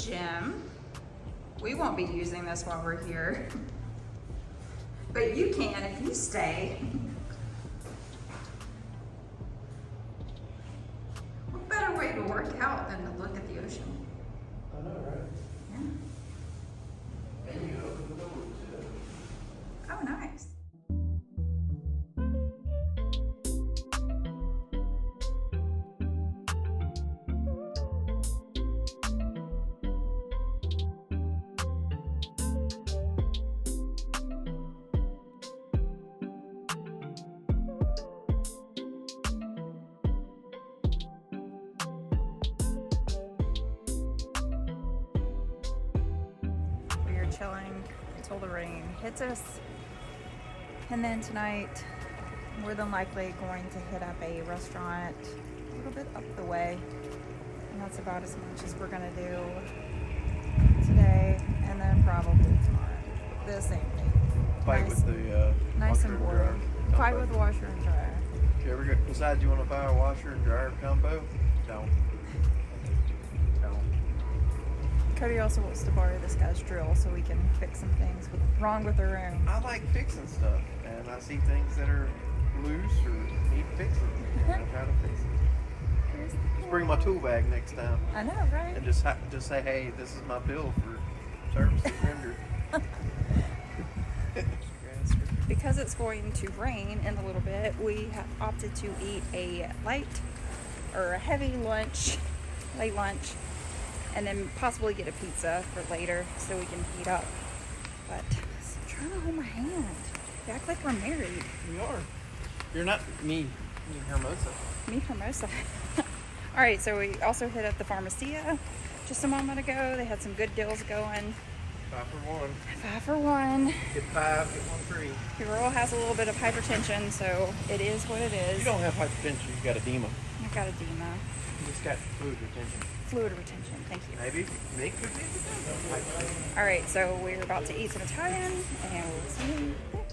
gym. We won't be using this while we're here, but you can if you stay. What better way to work out than to look at the ocean? I know, right? Yeah. And you open the door too. Oh, nice. Chilling until the rain hits us, and then tonight more than likely going to hit up a restaurant a little bit up the way, and that's about as much as we're gonna do today, and then probably tomorrow the same thing. Fight nice, with the nice washer and and boring. dryer Fight combo. with the washer and dryer. If you ever decide you want to buy a washer and dryer combo, don't. Cody also wants to borrow this guy's drill so we can fix some things wrong with the room. I like fixing stuff, and I see things that are loose or need fixing, and I try to fix it. Just bring my tool bag next time, I know, right? and just say, hey, this is my bill for services rendered. Because it's going to rain in a little bit, we have opted to eat a light or a heavy lunch, late lunch, and then possibly get a pizza for later so we can heat up. But I'm trying to hold my hand. You act like we're married. We are. You're not me. Me, Hermosa. Me, Hermosa. All right, so we also hit up the Pharmacia just a moment ago. They had some good deals going. 5 for 1. 5 for 1. Get 5, get 1 free. Your girl has a little bit of hypertension, so it is what it is. You don't have hypertension, you got edema. I got edema. You just got fluid retention. Fluid retention, thank you. Maybe make the hypertension. All right, so we're about to eat some Italian, and we'll see you there.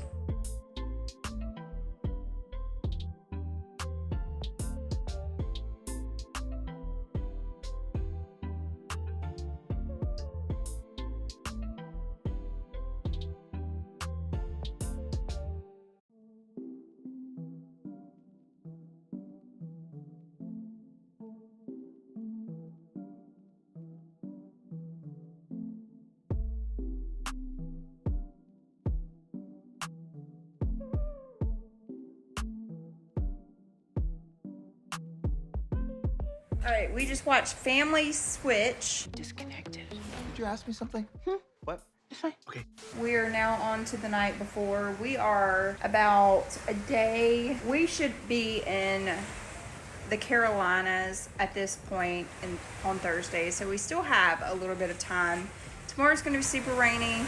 All right, we just watched Family Switch. Disconnected. Did you ask me something? What? It's fine. Okay. We are now on to the night before. We are about a day. We should be in the Carolinas at this point on Thursday, so we still have a little bit of time. Tomorrow's going to be super rainy.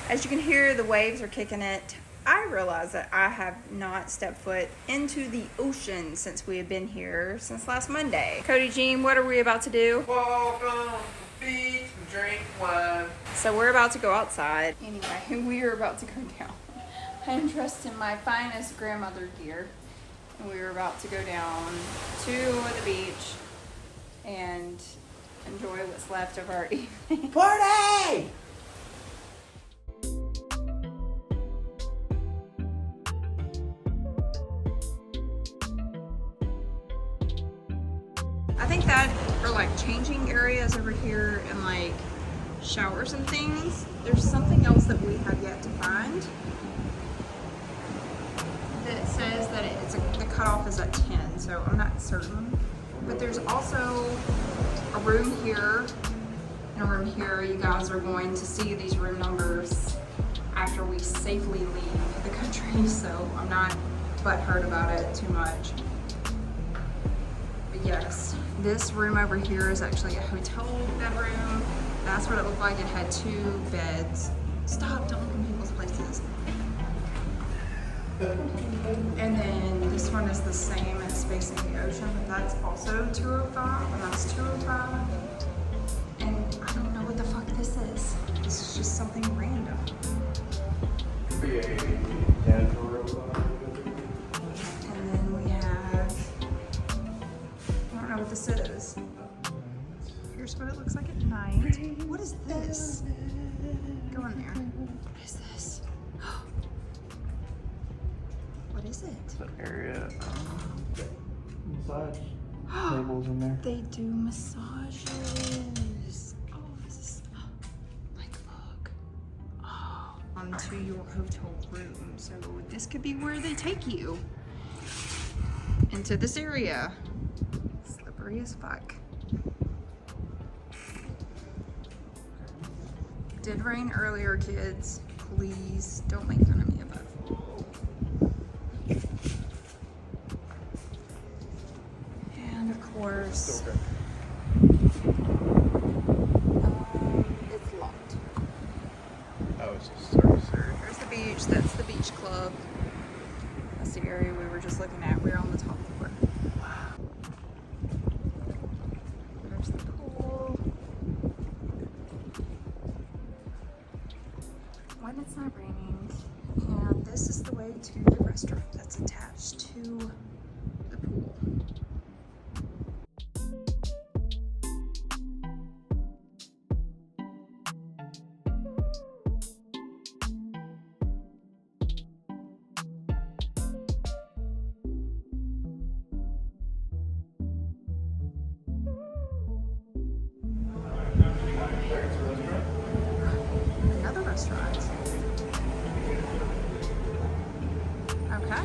As you can hear, the waves are kicking it. I realize that I have not stepped foot into the ocean since we have been here since last Monday. Cody Jean, what are we about to do? Walk on the beach and drink wine. So we're about to go outside. Anyway, we are about to go down. I am dressed in my finest grandmother gear. And we are about to go down to the beach and enjoy what's left of our evening. Party! I think that for like changing areas over here and like showers and things, there's something else that we have yet to find that says that the cutoff is at 10, so I'm not certain. But there's also a room here and a room here. You guys are going to see these room numbers after we safely leave the country, so I'm not butthurt about it too much. But yes, this room over here is actually a hotel bedroom. That's what it looked like. It had 2 beds. Stop, don't look in people's places. And then this one is the same, it's facing the ocean, but that's also 205, and that's 205. And I don't know what the fuck this is. This is just something random. And then we have, I don't know what this is. Here's what it looks like at night. Go in there. What is this? What is it? It's an area. Massage tables in there. They do massages. Oh, this is like, look. Oh, onto your hotel room. So this could be where they take you into this area. Slippery as fuck. It did rain earlier, kids. Please don't make fun of me above. And of course, it's locked. Oh, it's just service area. There's the beach. That's the beach club. That's the area we were just looking at. We're on the top floor. There's the pool. When it's not raining. And this is the way to the restaurant that's attached to the pool. Another restaurant. Okay.